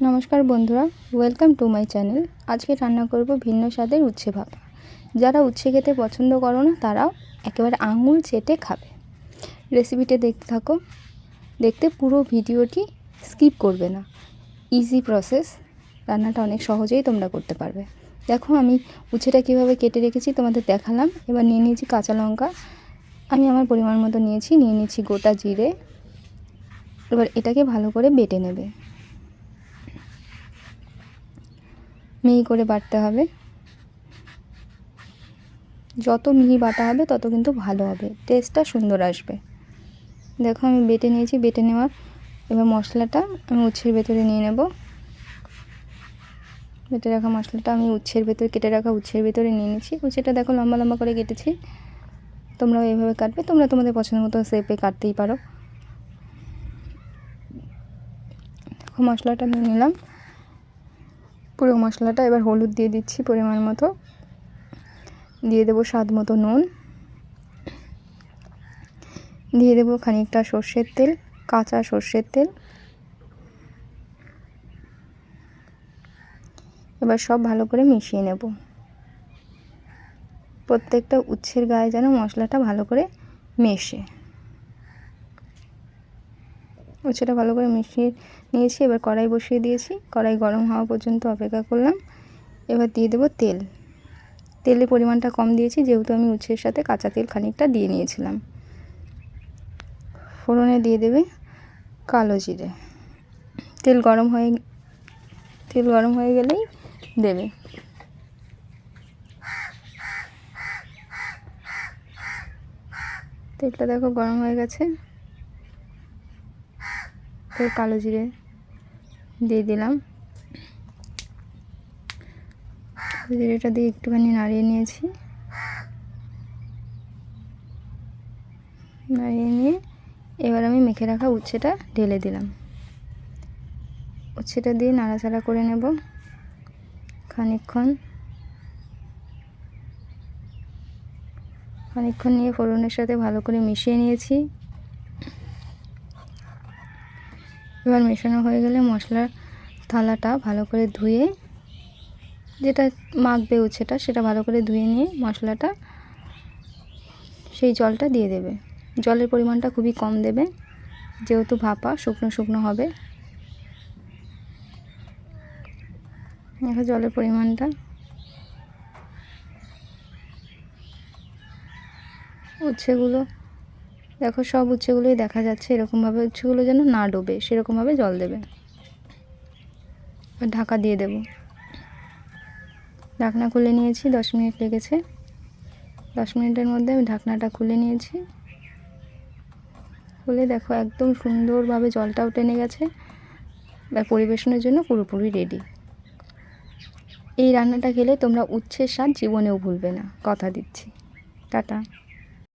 নমস্কার বন্ধুরা, welcome to my channel. আজকে রান্না করব ভিন্ন স্বাদের উচ্ছে ভাপা। যারা উচ্ছে খেতে পছন্দ করো না তারাও একেবারে আঙুল চেটে খাবে। রেসিপিটা দেখতে থাকো, দেখতে পুরো ভিডিওটি স্কিপ করবে না। ইজি প্রসেস, রান্নাটা অনেক সহজেই তোমরা করতে পারবে। দেখো আমি উচ্ছেটা কীভাবে কেটে রেখেছি তোমাদের দেখালাম। এবার নিয়ে নিয়েছি কাঁচা লঙ্কা, আমি আমার পরিমাণ মতো নিয়ে নিয়েছি গোটা জিরে। এবার এটাকে ভালো করে বেটে নেবে, মিহি করে বাটতে হবে। যত মিহি বাটা হবে তত কিন্তু ভালো হবে, টেস্টটা সুন্দর আসবে। দেখো আমি বেটে নিয়েছি, বেটে নেওয়ার এবার মশলাটা আমি উচ্ছের ভেতরে নিয়ে নেব। বেটে রাখা মশলাটা আমি কেটে রাখা উচ্ছের ভেতরে নিয়ে নিচ্ছি। উচ্ছেটা দেখো লম্বা লম্বা করে কেটেছি, তোমরাও এইভাবে কাটবে। তোমরা তোমাদের পছন্দ মতো শেপে কাটতেই পারো। দেখো মশলাটা নিয়ে নিলাম, পুরো মশলাটা। এবার হলুদ দিয়ে দিচ্ছি পরিমাণ মতো, দিয়ে দেবো স্বাদ মতো নুন, দিয়ে দেবো খানিকটা সর্ষের তেল, কাঁচা সর্ষের তেল। এবার সব ভালো করে মিশিয়ে নেব। প্রত্যেকটা উচ্ছের গায়ে যেন মশলাটা ভালো করে মেশে। উচ্ছেটা ভালো করে মিশিয়ে নিয়েছি। এবার কড়াই বসিয়ে দিয়েছি, কড়াই গরম হওয়া পর্যন্ত অপেক্ষা করলাম। এবার দিয়ে দেবো তেল। তেলের পরিমাণটা কম দিয়েছি যেহেতু আমি উচ্ছের সাথে কাঁচা তেল খানিকটা দিয়ে নিয়েছিলাম। ফোড়নে দিয়ে দেবে কালো জিরে। তেল গরম হয়ে গেলেই দেবে। তেলটা দেখো গরম হয়ে গেছে, এবার কালো জিরে দিয়ে দিলাম। জিরেটা দিয়ে একটুখানি নাড়িয়ে নিয়েছি। নাড়িয়ে নিয়ে এবার আমি মেখে রাখা উচ্ছেটা ঢেলে দিলাম। উচ্ছেটা দিয়ে নাড়াচাড়া করে নেব খানিকক্ষণ নিয়ে ফোড়নের সাথে ভালো করে মিশিয়ে নিয়েছি। এবার মেশানো হয়ে গেলে মশলার থালাটা ভালো করে ধুয়ে, যেটা মাখবে উচ্ছেটা সেটা ভালো করে ধুয়ে নিয়ে মশলাটা সেই জলটা দিয়ে দেবে। জলের পরিমাণটা খুবই কম দেবে যেহেতু ভাপা শুকনো শুকনো হবে। দেখো জলের পরিমাণটা, উচ্ছেগুলো দেখো সব উচ্ছেগুলোই দেখা যাচ্ছে এরকমভাবে, উচ্ছেগুলো যেন না ডোবে সেরকমভাবে জল দেবে। ঢাকা দিয়ে দেব। ঢাকনা খুলে নিয়েছি, 10 মিনিট লেগেছে। 10 মিনিটের মধ্যে আমি ঢাকনাটা খুলে নিয়েছি। খুলে দেখো একদম সুন্দরভাবে জলটাও টেনে গেছে। এবার পরিবেশনের জন্য পুরোপুরি রেডি। এই রান্নাটা খেলে তোমরা উচ্ছের স্বাদ জীবনেও ভুলবে না, কথা দিচ্ছি। টাটা।